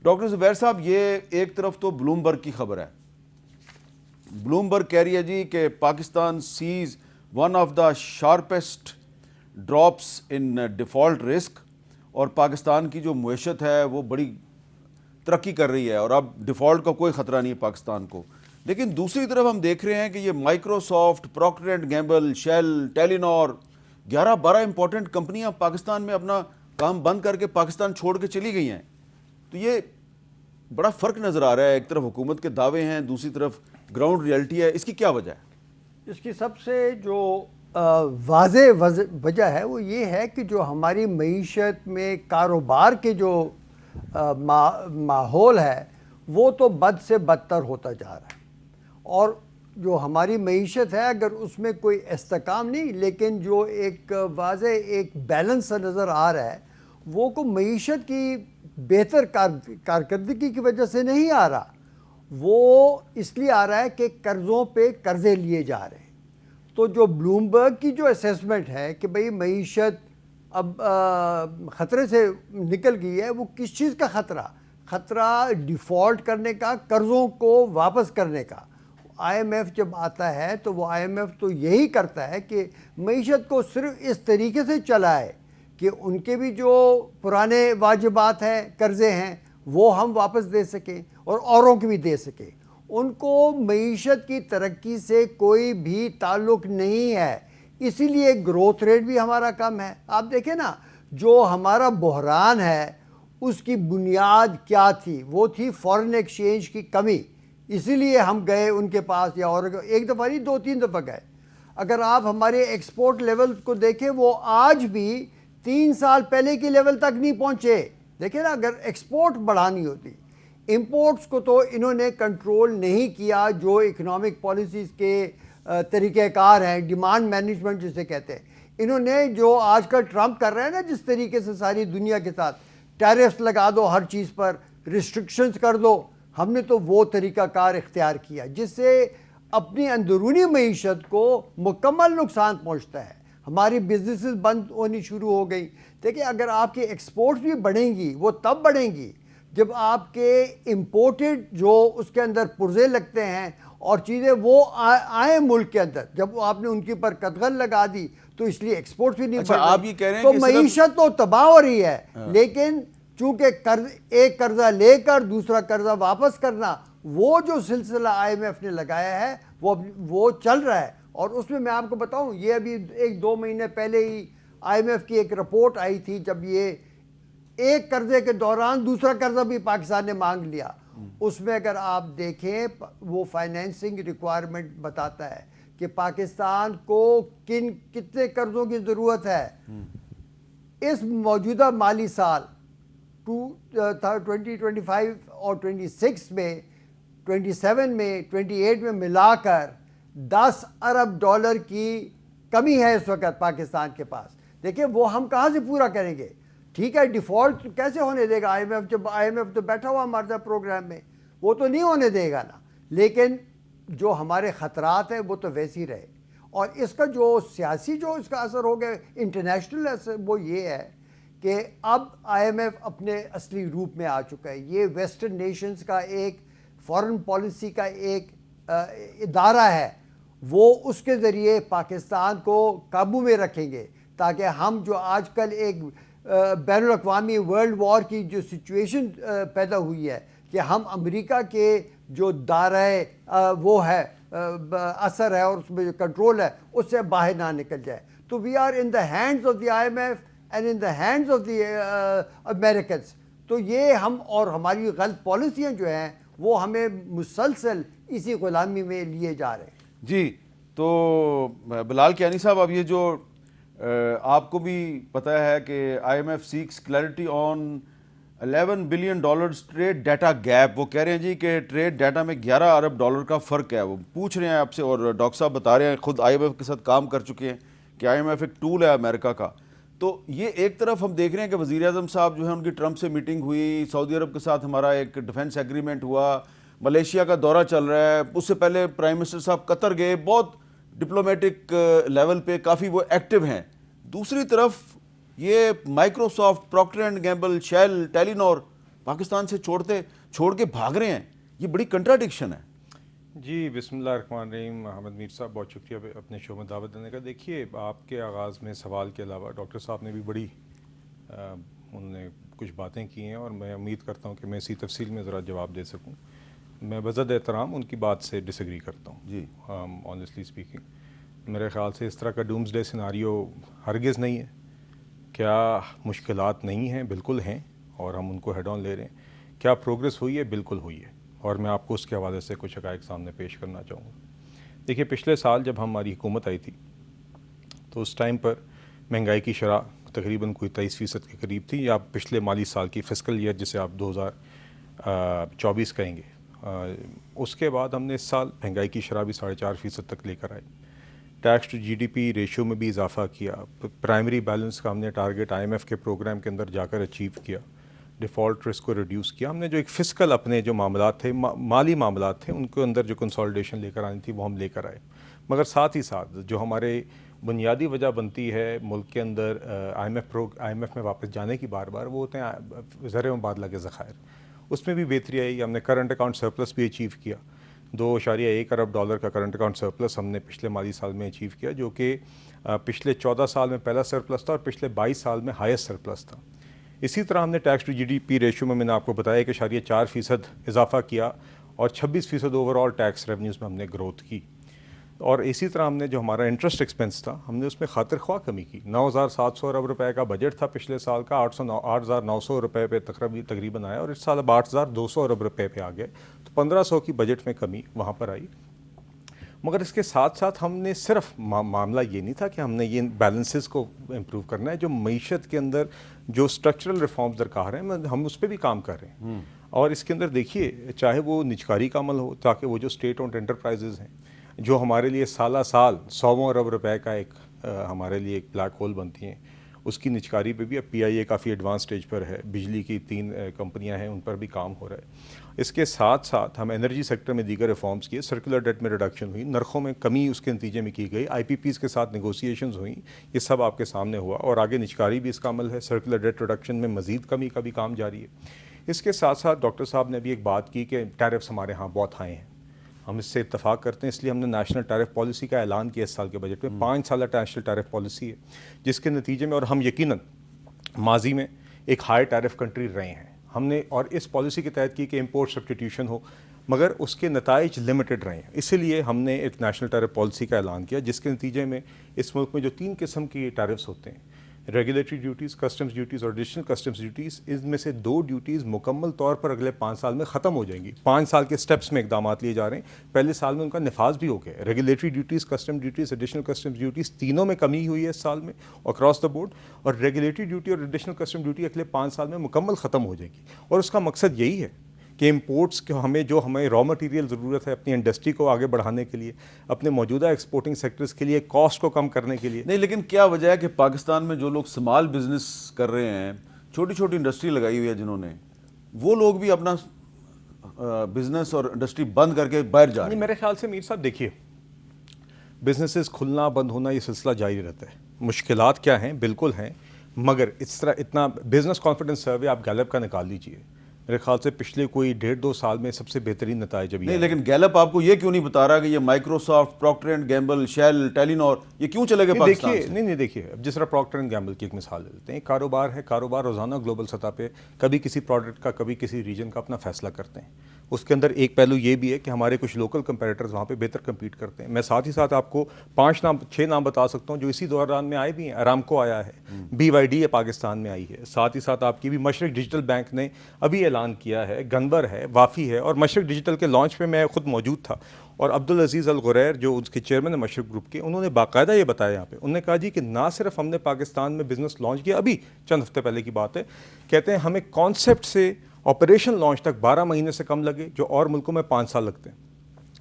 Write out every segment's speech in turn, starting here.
Doctor زبیر صاحب، یہ ایک طرف تو بلومبرگ کی خبر ہے. بلومبرگ کہہ رہی ہے جی کہ Pakistan sees one of the sharpest drops in default risk, اور پاکستان کی جو معیشت ہے وہ بڑی ترقی کر رہی ہے اور اب ڈیفالٹ کا کوئی خطرہ نہیں ہے پاکستان کو. لیکن دوسری طرف ہم دیکھ رہے ہیں کہ یہ Microsoft, Procter and Gamble, Shell, Telenor, 11-12 important کمپنیاں پاکستان میں اپنا کام بند کر کے پاکستان چھوڑ کے چلی گئی ہیں. تو یہ بڑا فرق نظر آ رہا ہے. ایک طرف حکومت کے دعوے ہیں، دوسری طرف گراؤنڈ ریئلٹی ہے. اس کی کیا وجہ ہے؟ اس کی سب سے جو واضح وجہ ہے وہ یہ ہے کہ جو ہماری معیشت میں کاروبار کے جو ماحول ہے وہ تو بد سے بدتر ہوتا جا رہا ہے. اور جو ہماری معیشت ہے اگر اس میں کوئی استحکام نہیں، لیکن جو ایک واضح ایک بیلنس نظر آ رہا ہے وہ کو معیشت کی بہتر کارکردگی کی وجہ سے نہیں آ رہا، وہ اس لیے آ رہا ہے کہ قرضوں پہ قرضے لیے جا رہے ہیں. تو جو بلومبرگ کی جو اسیسمنٹ ہے کہ بھئی معیشت اب خطرے سے نکل گئی ہے، وہ کس چیز کا خطرہ ڈیفالٹ کرنے کا، قرضوں کو واپس کرنے کا. آئی ایم ایف جب آتا ہے تو وہ آئی ایم ایف تو یہی کرتا ہے کہ معیشت کو صرف اس طریقے سے چلائے کہ ان کے بھی جو پرانے واجبات ہیں، قرضے ہیں، وہ ہم واپس دے سکیں اور اوروں کے بھی دے سکیں. ان کو معیشت کی ترقی سے کوئی بھی تعلق نہیں ہے، اسی لیے گروتھ ریٹ بھی ہمارا کم ہے. آپ دیکھیں نا، جو ہمارا بحران ہے اس کی بنیاد کیا تھی؟ وہ تھی فارن ایکسچینج کی کمی. اسی لیے ہم گئے ان کے پاس، یا اور ایک دفعہ نہیں 2-3 دفعہ گئے. اگر آپ ہمارے ایکسپورٹ لیول کو دیکھیں وہ آج بھی 3 سال پہلے کی لیول تک نہیں پہنچے. دیکھیں نا، اگر ایکسپورٹ بڑھانی ہوتی، امپورٹس کو تو انہوں نے کنٹرول نہیں کیا. جو اکنامک پالیسیز کے طریقہ کار ہیں، ڈیمانڈ مینجمنٹ جسے کہتے ہیں، انہوں نے جو آج کل ٹرمپ کر رہے ہیں نا، جس طریقے سے ساری دنیا کے ساتھ ٹیرفز لگا دو، ہر چیز پر ریسٹرکشنز کر دو، ہم نے تو وہ طریقہ کار اختیار کیا جس سے اپنی اندرونی معیشت کو مکمل نقصان پہنچتا ہے. ہماری بزنسز بند ہونی شروع ہو گئی. دیکھیں، اگر آپ کے ایکسپورٹس بھی بڑھیں گی وہ تب بڑھیں گی جب آپ کے امپورٹڈ جو اس کے اندر پرزے لگتے ہیں اور چیزیں وہ آئیں ملک کے اندر. جب آپ نے ان کے پر قدغن لگا دی تو اس لیے ایکسپورٹ بھی نہیں بڑھ رہی. آپ یہ کہہ رہے ہیں تو کہ معیشت تو تباہ ہو رہی ہے، لیکن چونکہ ایک قرضہ لے کر دوسرا قرضہ واپس کرنا، وہ جو سلسلہ آئی ایم ایف نے لگایا ہے وہ چل رہا ہے. اور اس میں آپ کو بتاؤں، یہ ابھی 1-2 مہینے پہلے ہی آئی ایم ایف کی ایک رپورٹ آئی تھی، جب یہ ایک قرضے کے دوران دوسرا قرضہ بھی پاکستان نے مانگ لیا. اس میں اگر آپ دیکھیں وہ فائنینسنگ ریکوائرمنٹ بتاتا ہے کہ پاکستان کو کتنے قرضوں کی ضرورت ہے. اس موجودہ مالی سال 2025 اور 26 میں، 27 میں، 28 میں ملا کر $10 ارب کی کمی ہے اس وقت پاکستان کے پاس. دیکھیں وہ ہم کہاں سے پورا کریں گے؟ ٹھیک ہے، ڈیفالٹ کیسے ہونے دے گا آئی ایم ایف؟ جب آئی ایم ایف تو بیٹھا ہوا ہمارا پروگرام میں، وہ تو نہیں ہونے دے گا نا. لیکن جو ہمارے خطرات ہیں وہ تو ویسے ہی رہے. اور اس کا جو سیاسی جو اس کا اثر ہو گیا، انٹرنیشنل اثر، وہ یہ ہے کہ اب آئی ایم ایف اپنے اصلی روپ میں آ چکا ہے. یہ ویسٹرن نیشنز کا ایک فارن پالیسی کا ایک ادارہ ہے. وہ اس کے ذریعے پاکستان کو قابو میں رکھیں گے تاکہ ہم جو آج کل ایک بین الاقوامی ورلڈ وار کی جو سچویشن پیدا ہوئی ہے کہ ہم امریکہ کے جو دائرۂ وہ ہے اثر ہے اور اس میں جو کنٹرول ہے اس سے باہر نہ نکل جائے. تو we are in the hands of the I M F and in the hands of the Americans. تو یہ ہم اور ہماری غلط پالیسیاں جو ہیں وہ ہمیں مسلسل اسی غلامی میں لیے جا رہے ہیں. جی تو بلال کیانی صاحب، اب یہ جو آپ کو بھی پتہ ہے کہ I M F seeks clarity on $11 billion trade data gap. وہ کہہ رہے ہیں جی کہ ٹریڈ ڈیٹا میں $11 ارب کا فرق ہے. وہ پوچھ رہے ہیں آپ سے، اور ڈاکٹر صاحب بتا رہے ہیں، خود آئی ایم ایف کے ساتھ کام کر چکے ہیں کہ آئی ایم ایف ایک ٹول ہے امریکہ کا. تو یہ ایک طرف ہم دیکھ رہے ہیں کہ وزیر اعظم صاحب جو ہے ان کی ٹرمپ سے میٹنگ ہوئی، سعودی عرب کے ساتھ ہمارا ایک ڈیفنس ایگریمنٹ ہوا، ملیشیا کا دورہ چل رہا ہے. اس سے پہلے پرائم منسٹر صاحب قطر گئے، بہت ڈپلومیٹک لیول پہ کافی وہ ایکٹیو ہیں. دوسری طرف یہ Microsoft, Procter and Gamble, Shell, Telenor Pakistan سے چھوڑ کے بھاگ رہے ہیں. یہ بڑی کنٹراڈکشن ہے. جی بسم اللہ الرحمن الرحیم. احمد میر صاحب بہت شکریہ اپنے شو میں دعوت دینے کا. دیکھیے آپ کے آغاز میں سوال کے علاوہ ڈاکٹر صاحب نے بھی بڑی انہوں نے کچھ باتیں کی ہیں اور میں امید کرتا ہوں کہ میں اسی تفصیل میں ذرا جواب دے سکوں. میں بذد احترام ان کی بات سے ڈس ایگری کرتا ہوں. جی آنیسٹلی اسپیکنگ میرے خیال سے اس طرح کا ڈومز ڈے سیناریو ہرگز نہیں ہے. کیا مشکلات نہیں ہیں؟ بالکل ہیں اور ہم ان کو ہیڈ آن لے رہے ہیں. کیا پروگرس ہوئی ہے؟ بالکل ہوئی ہے اور میں آپ کو اس کے حوالے سے کچھ حقائق سامنے پیش کرنا چاہوں گا. دیکھیے پچھلے سال جب ہماری حکومت آئی تھی تو اس ٹائم پر مہنگائی کی شرح تقریباً کوئی 23% کے قریب تھی, یا پچھلے مالی سال کی فسکل ایئر جسے آپ 2024 کہیں گے. اس کے بعد ہم نے اس سال مہنگائی کی شرح بھی 4.5% تک لے کر آئے. Tax to G D P ratio میں بھی اضافہ کیا. پرائمری بیلنس کا ہم نے ٹارگیٹ IMF کے پروگرام کے اندر جا کر اچیو کیا. ڈیفالٹ رسک کو ریڈیوس کیا. ہم نے جو ایک فسکل اپنے جو معاملات تھے, مالی معاملات تھے, ان کے اندر جو کنسالیڈیشن لے کر آنی تھی وہ ہم لے کر آئے. مگر ساتھ ہی ساتھ جو ہمارے بنیادی وجہ بنتی ہے ملک کے اندر IMF میں واپس جانے کی بار وہ ہوتے ہیں زر مبادلہ کے ذخائر. اس میں بھی بہتری آئی. ہم نے کرنٹ اکاؤنٹ سرپلس بھی اچیو کیا. $2.1 ارب کا کرنٹ اکاؤنٹ سرپلس ہم نے پچھلے مالی سال میں اچیو کیا, جو کہ پچھلے 14 سال میں پہلا سرپلس تھا اور پچھلے 22 سال میں ہائیسٹ سرپلس تھا. اسی طرح ہم نے tax to G D P ratio میں نے آپ کو بتایا کہ 4% اضافہ کیا اور 26% اوور آل ٹیکس ریونیوز میں ہم نے گروتھ کی. اور اسی طرح ہم نے جو ہمارا انٹرسٹ ایکسپنس تھا ہم نے اس میں خاطر خواہ کمی کی. 9,700 ارب روپے کا بجٹ تھا پچھلے سال کا, 8,900 روپے پہ تقریباً آیا اور اس سال اب 8,200 ارب روپے پہ آ گئے. تو 1,500 کی بجٹ میں کمی وہاں پر آئی. مگر اس کے ساتھ ساتھ ہم نے صرف معاملہ یہ نہیں تھا کہ ہم نے یہ بیلنسز کو امپروو کرنا ہے. جو معیشت کے اندر جو اسٹرکچرل ریفارمز درکار ہیں ہم اس پہ بھی کام کر رہے ہیں. اور اس کے اندر دیکھیے چاہے وہ نجکاری کا عمل ہو, تاکہ وہ جو اسٹیٹ اونڈ انٹرپرائزز ہیں جو ہمارے لیے سالہ سال 100 ارب روپے کا ایک ہمارے لیے ایک بلیک ہول بنتی ہیں, اس کی نجکاری پہ بھی اب PIA کافی ایڈوانس سٹیج پر ہے. بجلی کی 3 کمپنیاں ہیں, ان پر بھی کام ہو رہا ہے. اس کے ساتھ ساتھ ہم انرجی سیکٹر میں دیگر ریفارمز کیے. سرکولر ڈیٹ میں ریڈکشن ہوئی, نرخوں میں کمی اس کے نتیجے میں کی گئی. IPPs کے ساتھ نیگوسیشنز ہوئیں. یہ سب آپ کے سامنے ہوا اور آگے نجکاری بھی اس کا عمل ہے. سرکولر ڈیٹ ریڈکشن میں مزید کمی کا بھی کام جاری ہے. اس کے ساتھ ساتھ ڈاکٹر صاحب نے بھی ایک بات کی کہ ٹیرفس ہمارے ہاں بہت ہائی ہیں. ہم اس سے اتفاق کرتے ہیں, اس لیے ہم نے نیشنل ٹیرف پالیسی کا اعلان کیا اس سال کے بجٹ میں. 5 سالہ نیشنل ٹیرف پالیسی ہے جس کے نتیجے میں, اور ہم یقیناً ماضی میں ایک ہائی ٹیرف کنٹری رہے ہیں ہم نے, اور اس پالیسی کے تحت کی کہ امپورٹ سبسٹیٹیوشن ہو, مگر اس کے نتائج لمیٹڈ رہے ہیں. اسی لیے ہم نے ایک نیشنل ٹیرف پالیسی کا اعلان کیا جس کے نتیجے میں اس ملک میں جو 3 قسم کی ٹیرفس ہوتے ہیں, ریگولیٹری ڈیوٹیز, کسٹمز ڈیوٹیز اور ایڈیشنل کسٹمز ڈیوٹیز, ان میں سے 2 ڈیوٹیز مکمل طور پر اگلے 5 سال میں ختم ہو جائیں گی. 5 سال کے سٹیپس میں اقدامات لیے جا رہے ہیں. پہلے سال میں ان کا نفاذ بھی ہو گیا. Regulatory duties, custom duties, additional customs duties, تینوں میں کمی ہوئی ہے اس سال میں اکراس دا بورڈ. اور ریگولیٹری ڈیوٹی اور ایڈیشنل کسٹم ڈیوٹی اگلے 5 سال میں مکمل ختم ہو جائے گی. اور اس کا مقصد یہی ہے کہ امپورٹس کے ہمیں را مٹیریل ضرورت ہے اپنی انڈسٹری کو آگے بڑھانے کے لیے, اپنے موجودہ ایکسپورٹنگ سیکٹرز کے لیے کاسٹ کو کم کرنے کے لیے. نہیں, لیکن کیا وجہ ہے کہ پاکستان میں جو لوگ اسمال بزنس کر رہے ہیں, چھوٹی چھوٹی انڈسٹری لگائی ہوئی ہے جنہوں نے, وہ لوگ بھی اپنا بزنس اور انڈسٹری بند کر کے باہر جا رہے ہیں. میرے خیال سے میر صاحب دیکھیے, بزنسز کھلنا بند ہونا یہ سلسلہ جاری رہتا ہے. مشکلات کیا ہیں؟ بالکل ہیں, مگر اس طرح اتنا بزنس کانفیڈنس سروے آپ گیلپ کا نکال لیجئے, میرے خیال سے پچھلے کوئی 1.5-2 سال میں سب سے بہترین نتائج ابھی نہیں. لیکن گیلپ آپ کو یہ کیوں نہیں بتا رہا کہ یہ Microsoft, Procter and Gamble, shell, Telenor یہ کیوں چلے گئے پاکستان سے؟ نہیں دیکھیے, اب جس طرح پروکٹر اینڈ گیمبل کی ایک مثال لے لیتے ہیں. کاروبار ہے, کاروبار روزانہ گلوبل سطح پہ کبھی کسی پروڈکٹ کا, کبھی کسی ریجن کا اپنا فیصلہ کرتے ہیں. اس کے اندر ایک پہلو یہ بھی ہے کہ ہمارے کچھ لوکل کمپیٹیٹرز وہاں پہ بہتر کمپیٹ کرتے ہیں. میں ساتھ ہی ساتھ آپ کو 6 نام بتا سکتا ہوں جو اسی دوران میں آئے بھی ہیں. ارامکو آیا ہے, BYD پاکستان میں آئی ہے. ساتھ ہی ساتھ آپ کی بھی مشرق ڈیجیٹل بینک نے ابھی اعلان کیا ہے, گنبر ہے, وافی ہے. اور مشرق ڈیجیٹل کے لانچ پہ میں خود موجود تھا, اور عبدالعزیز الغریر جو اس کے چیئرمین ہیں مشرق گروپ کے, انہوں نے باقاعدہ یہ بتایا یہاں پہ. انہوں نے کہا جی کہ نہ صرف ہم نے پاکستان میں بزنس لانچ کیا, ابھی چند ہفتے پہلے کی بات ہے, کہتے ہیں ہمیں کانسیپٹ سے آپریشن لانچ تک 12 مہینے سے کم لگے, جو اور ملکوں میں 5 سال لگتے ہیں.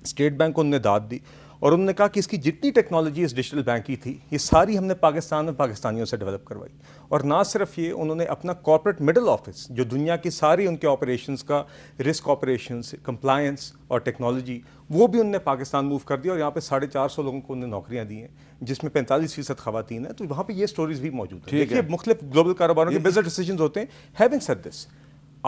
اسٹیٹ بینک کو انہوں نے داد دی اور انہوں نے کہا کہ اس کی جتنی ٹیکنالوجی اس ڈیجیٹل بینک کی تھی یہ ساری ہم نے پاکستان میں پاکستانیوں سے ڈیولپ کروائی. اور نہ صرف یہ, انہوں نے اپنا کارپوریٹ مڈل آفس جو دنیا کی ساری ان کے آپریشنس کا رسک آپریشنس, کمپلائنس اور ٹیکنالوجی, وہ بھی انہوں نے پاکستان موو کر دیا. اور یہاں پہ 450 لوگوں کو انہوں نے نوکریاں دی ہیں, جس میں 45% خواتین ہیں. تو وہاں پہ یہ سٹوریز بھی موجود ہیں. دیکھیے مختلف گلوبل کاروباروں کے بزنس ڈیسیجنز ہوتے ہیں. ہیونگ سیڈ دس,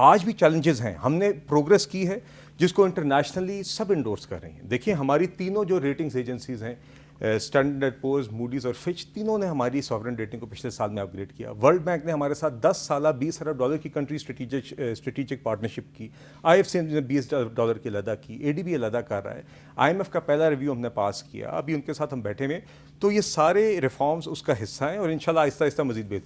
آج بھی چیلنجز ہیں. ہم نے پروگرس کی ہے جس کو انٹرنیشنلی سب انڈورس کر رہے ہیں. دیکھیں ہماری تینوں جو ریٹنگز ایجنسیز ہیں, اسٹینڈرڈ اینڈ پورز, موڈیز اور فچ, تینوں نے ہماری ساورن ریٹنگ کو پچھلے سال میں اپ گریڈ کیا. ورلڈ بینک نے ہمارے ساتھ 10 سالہ $20 ارب کی کنٹری اسٹریٹجک پارٹنرشپ کی. IFC نے $20 کی علیحدہ کی. ADB علیحدہ کر رہا ہے. IMF کا پہلا ریویو ہم نے پاس کیا, ابھی ان کے ساتھ ہم بیٹھے ہوئے. تو یہ سارے ریفارمز اس کا حصہ ہیں اور انشاءاللہ آہستہ آہستہ مزید بہتری